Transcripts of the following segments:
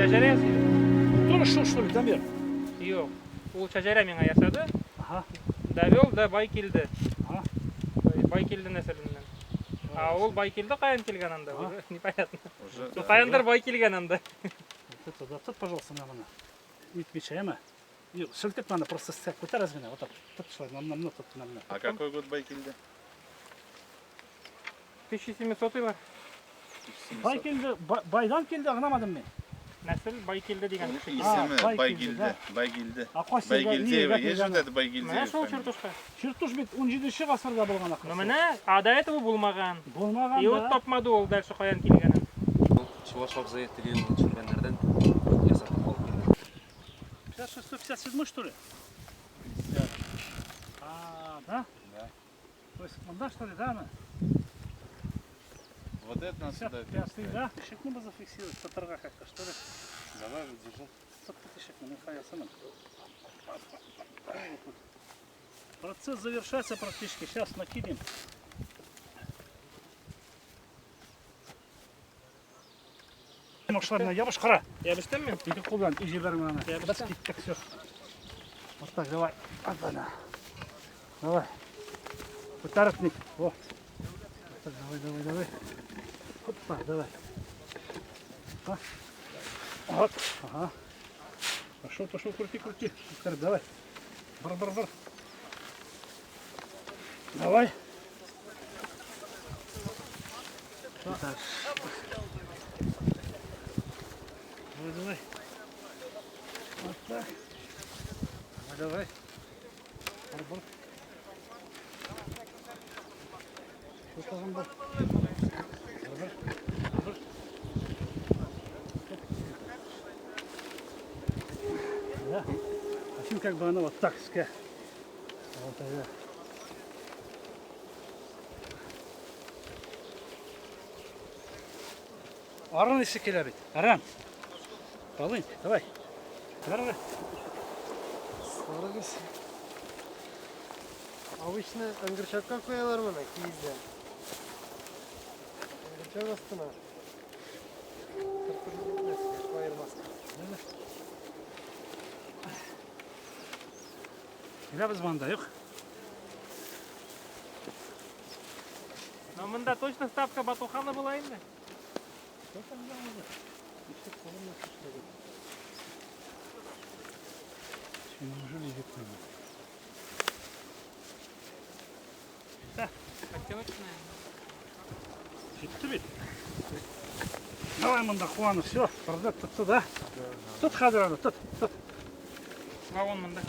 Şaşırıyorsun. Тоже что ли, замер? Yok. Ул шажара миңа ясады. Ага. Давел да бай келді. Ага. Бай келді нәсілінен. А ол бай келді қайын келген анда. Ага. Уже непонятно. Уже Қайындар бай келген анда. Вот это, да, пожалуйста, на мана. Не отвечай, ма. Шелтет надо просто стяг. Вот раз меня, вот так. Тут что, нам, тут нам. А какой год Байкельде? 1700 var. Bay geldi, baydan geldi anlamadım ben. Nәсіл бай келді деген кісі. İsmi Baykilde, Baygilde. Baygilde. Аквасия Baygilde ve ежелдеді Baygilde. Мына сол чертушка. Чертуш бит 17 ғасырда болған Но аквасия. міне ада этого болмаған. Болмаған И вот да. тапмады ол дальше қаян келгенін. Чувашов заед деген жүргендерден жасап алып келген. 56-157 что ли? А, да? Да. То есть мында что ли, да, она? Вот это надо сюда. 55, да? Тишек надо зафиксировать, по торга как-то, что ли? Давай, держи. Тишек, ну, нехай сама. Процесс завершается практически. Сейчас накинем. Макшладна, ябыш қара. Ябыштым мен? Иди қолдан, иди бәрің ана. Ябыштым. Так, все. Вот так, давай. Опа-на. Давай. Вытарапник. Вот. Так, давай. Опа, давай. А? Вот. Ага. Пошел, крути. Так, давай. Бар. Давай. Так. Давай. Вот так. Давай. Бар. Что там бар? Бар. Да. А фильм как бы оно вот так ска. Вот тогда. Аран есе келе бит. Аран. Балын, давай. Давай. Сарыгыз. Обычно аңгырчакка коялар мына кийизде. Аңгырчак астына. Келе біз манда жоқ. Но мында точно ставка Батухана была инде. Неужели жетті? Оттеночная. Жетті бит. Давай мында қуаны, все, бардак тұтты да. Тұт қазір аны, тұт. Вагон мында.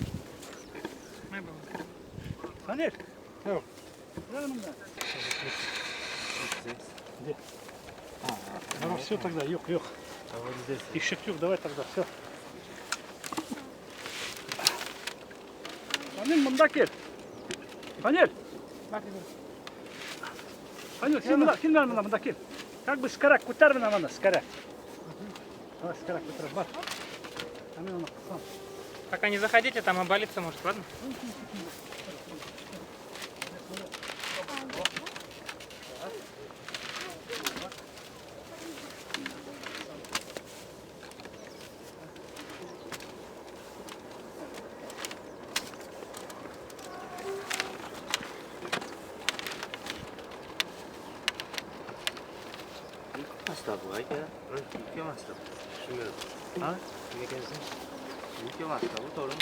Май был. Фанель. Жоқ. Давай мында. Где? Давай, все тогда, yok. А вот здесь. Ишек yok, давай тогда, все. Фанель, мында кел. Фанель. Фанель, сен мында кел. Как бы скорак көтер мына мында, скорак. Давай, скорак көтер, бар. А мен оны қысам. Пока не заходите, там обвалиться может, ладно? Масштабы айка. Үлкен масштаб. Шүмір. А? Не екенсің? Үлкен масштабы торын.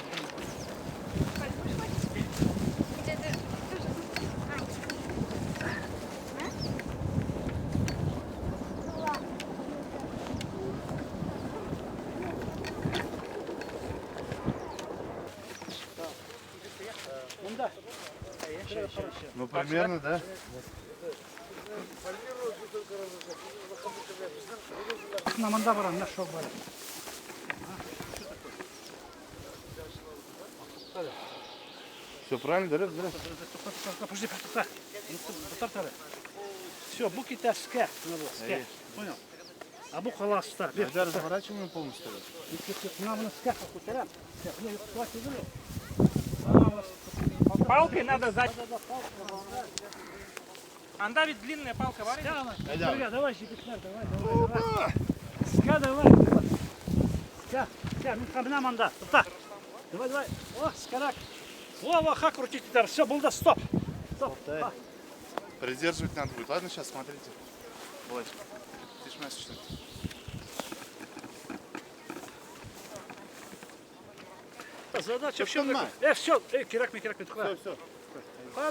Мында. Ну, примерно, да? Мына мында бар, мына шоқ бар. Все правильно, да? Подожди, тоқта. Тоқтар. Все, бұл кете ска. Понял? А бұл қаласыста. Нажар заворачиваем полностью. Мына ска көтерем. Палкой надо сзади. Анда ведь длинная палка варит. Давай, давай, давай. Ска, давай. Все, мина манда. Давай, давай. О, скорак. Во, как крутить удар. Все, был да, стоп. Стоп. Придерживать надо будет. Ладно, сейчас смотрите. Влад, ты ж что Задача Все, все. Кирак, Все, все.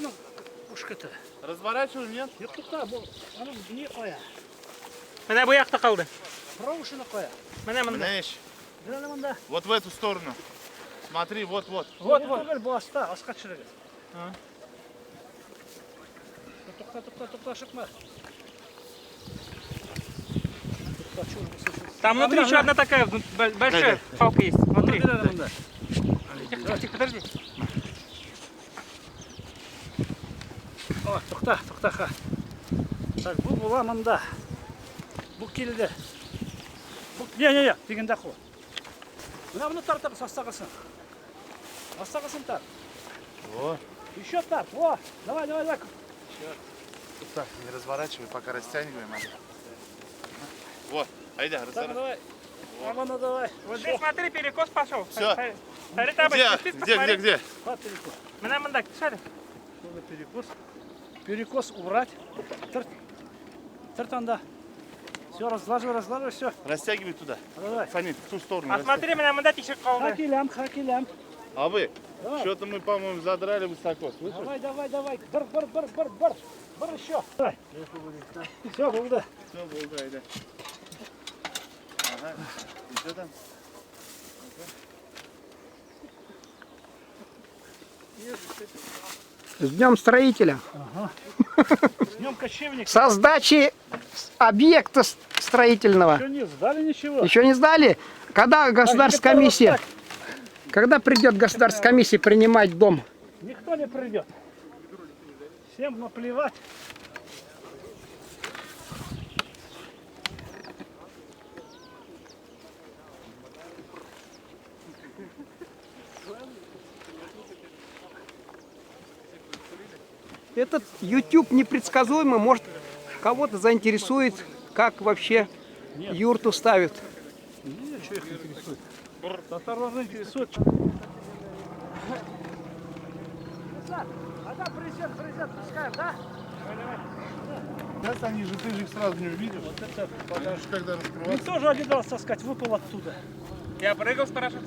ну, ушка-то. Разворачиваем, нет? Yok tuta bu. Anam niye koya? Mana bu yoqda qoldi. Провушина коя. Mana bunda. Знаешь, Gel manda. вот в эту сторону. Смотри, вот. Вот. Bu asta, asqa çırıgız. Ha. To'xta, шықма. Там внутри еще одна такая большая палка есть. Внутри. Manda. Тихо, подожди. О, to'xta, ha. Так, bu bo'la manda. Bu keldi. Bu ne, deganda qil. Buni tartib sastaqasin. Sastaqasin tar. Вот. Еще так. Во, давай. Так, не разворачивай, пока растягиваем. Вот, айда, Так, разворачивай. давай. Романа, давай. Вот здесь смотри, перекос пошел. Всё. Смотри, там Где? Вот перекос. Mana bunda, смотри. Şurada перекос. Перекос убрать. Тыртанда. Все, разглаживай, все. Растягивай туда. Давай. Фанит, в ту сторону. А смотри, mana bunda тишек qoldi. Хакилям. А вы? Давай. Что-то мы, по-моему, задрали высоко. Слышишь? Давай. Бар еще. Давай. Все, болды. Все, болды, айда. Ага. И что там? С Днем строителя. С днем кочевника. Со сдачи объекта строительного. Еще не сдали ничего. Еще не сдали? Когда государственная комиссия? Когда придет государственная комиссия принимать дом? Никто не придет. Всем наплевать. Этот YouTube непредсказуемо, может кого-то заинтересует, как вообще юрту ставят. Нет, что их интересует. Татарларны интересует. Когда президент, пускаем, да? Сейчас они же, ты же их сразу не увидишь. Вот это Потому что когда Мне раскрываться... тоже один раз, так сказать, выпал оттуда. Я прыгал с парашютом.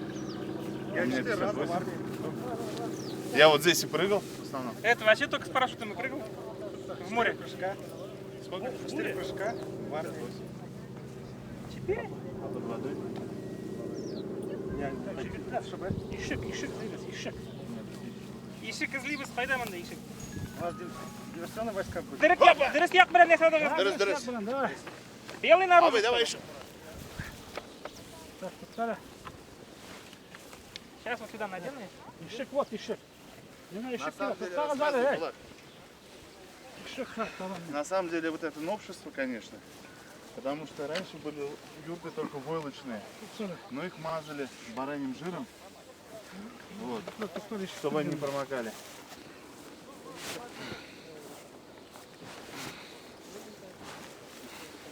Я вот здесь и прыгал в основном. Это вообще только с парашютом и прыгал. В море. Сколько? 4 прыжка. Теперь? А под водой? Ишек, двигайся. Ишек излибы спайдаманда ишек. У вас диверсионные войска будут. Дырыс як bilan yasadi. Дырыс. Давай. Белый народ. Абай, давай еще. Так, подставля. Сейчас вот сюда надену. Ишек, вот ишек. Не надо На ишек. самом деле, Подставля, рассказывай, эй. Влад. Ишек, давай. На самом деле вот это новшество, конечно. Потому что раньше были юрты только войлочные. Но их мазали бараньим жиром. Вот. Чтобы они не промокали.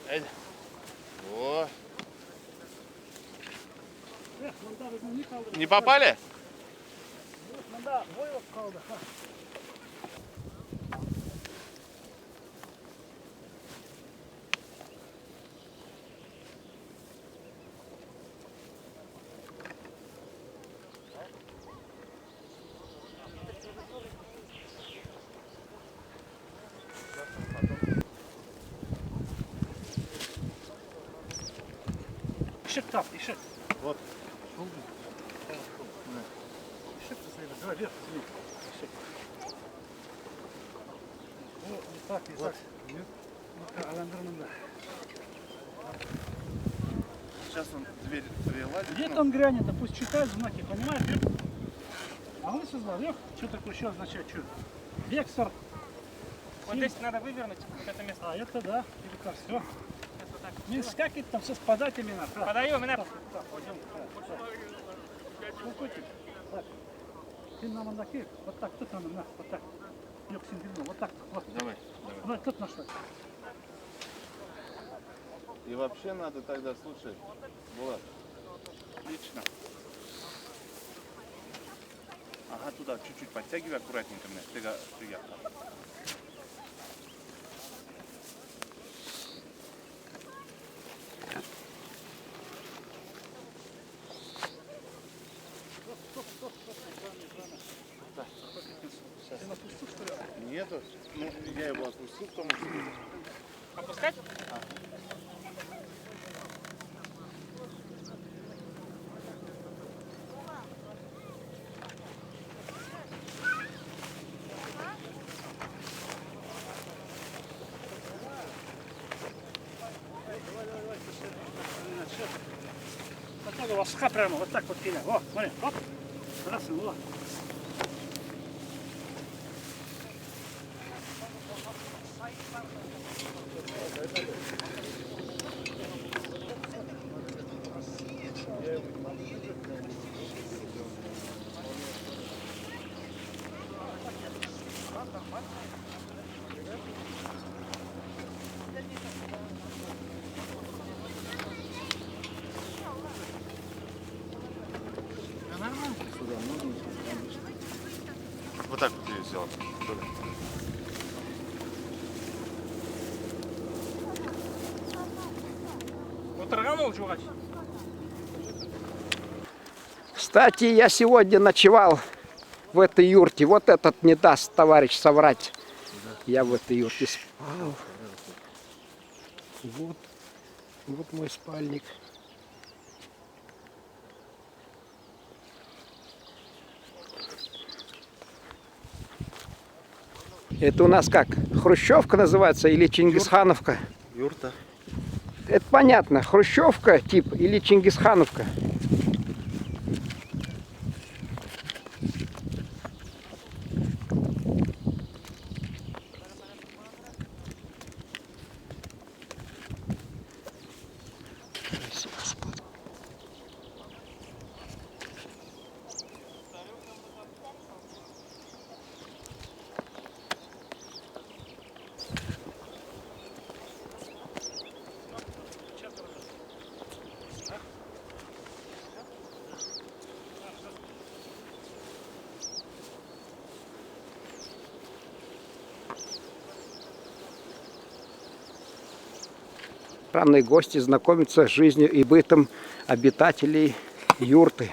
Эй. О. Не попали? Надо войлок kaldı. Ишек тап, ишек. Вот. Ишек посмотри, давай вверх, посмотри. Ишек. О, не так. Нет. Ну-ка, аландырмында. Сейчас он дверь приладит. Где-то он грянет, а пусть читает знаки, понимаешь? Век? А вы создал, Век? Что такое еще означает? Что? Вексор. Вот здесь надо вывернуть вот это место. А, это да, перекар, все. Сейчас вот так. Не скакивает там все спадать именно. Так, Подаю, меня. так, пойдем. Спокойно. Так. Ты на мандаке, вот так, тут надо, на, вот так. Yok, синтезно, вот так, вот. Давай. Ну, тут нашла. И вообще надо тогда, слушай, Булат, Отлично. Ага, туда чуть-чуть подтягивай аккуратненько. Ты Нету. Ну, я его отпустил, потому что... Опускать? Вот надо воска прямо, вот так вот пиля. О, смотри, оп. Раз, вот. Вот так вот ее сделал. Отырған ол жуғаш. Кстати, я сегодня ночевал в этой юрте. Вот этот не даст товарищ соврать. Я в этой юрте спал. Вот мой спальник. Это у нас как? Хрущевка называется или Чингисхановка? Юрта. Это понятно. Хрущевка тип или Чингисхановка? Странные гости знакомятся с жизнью и бытом обитателей юрты.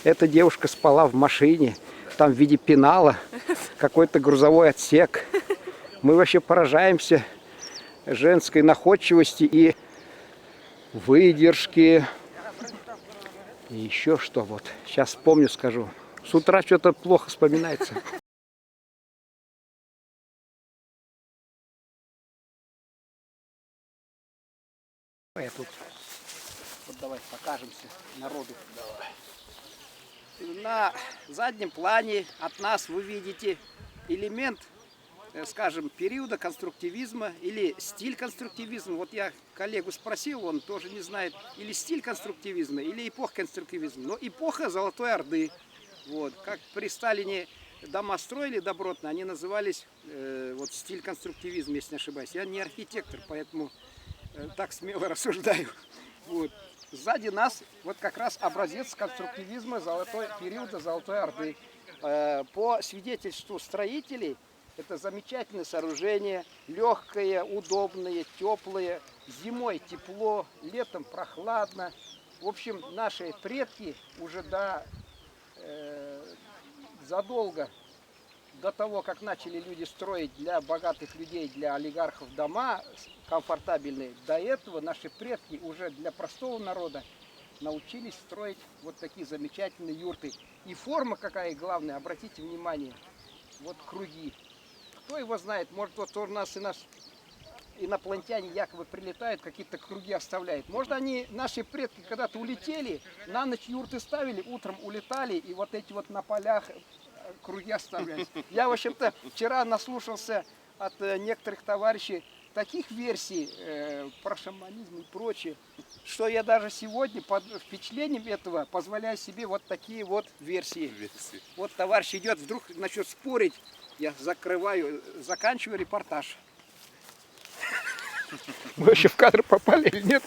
Эта девушка спала в машине, там в виде пенала, какой-то грузовой отсек. Мы вообще поражаемся женской находчивости и выдержке. И еще что вот, сейчас вспомню, скажу. С утра что-то плохо вспоминается. Я тут, вот давай покажемся народу. На заднем плане от нас вы видите элемент, скажем, периода конструктивизма или стиль конструктивизма. Вот я коллегу спросил, он тоже не знает, или стиль конструктивизма, или эпоха конструктивизма. Но эпоха Золотой Орды. Вот, как при Сталине дома строили добротно, они назывались вот стиль конструктивизма, если не ошибаюсь. Я не архитектор, поэтому так смело рассуждаю. Вот. Сзади нас вот как раз образец конструктивизма периода Золотой Орды. По свидетельству строителей, это замечательное сооружение, легкое, удобное, теплое, зимой тепло, летом прохладно. В общем, наши предки уже задолго до того, как начали люди строить для богатых людей, для олигархов дома комфортабельные, до этого наши предки уже для простого народа научились строить вот такие замечательные юрты. И форма какая главная, обратите внимание, вот круги. Кто его знает, может вот у нас и наш инопланетяне якобы прилетают, какие-то круги оставляют. Может они, наши предки, когда-то улетели, на ночь юрты ставили, утром улетали, и вот эти вот на полях круги оставлялись. Я, в общем-то, вчера наслушался от некоторых товарищей таких версий про шаманизм и прочее, что я даже сегодня под впечатлением этого позволяю себе вот такие вот версии. Вот товарищ идет, вдруг начнет спорить, я заканчиваю репортаж. Мы вообще в кадр попали или нет?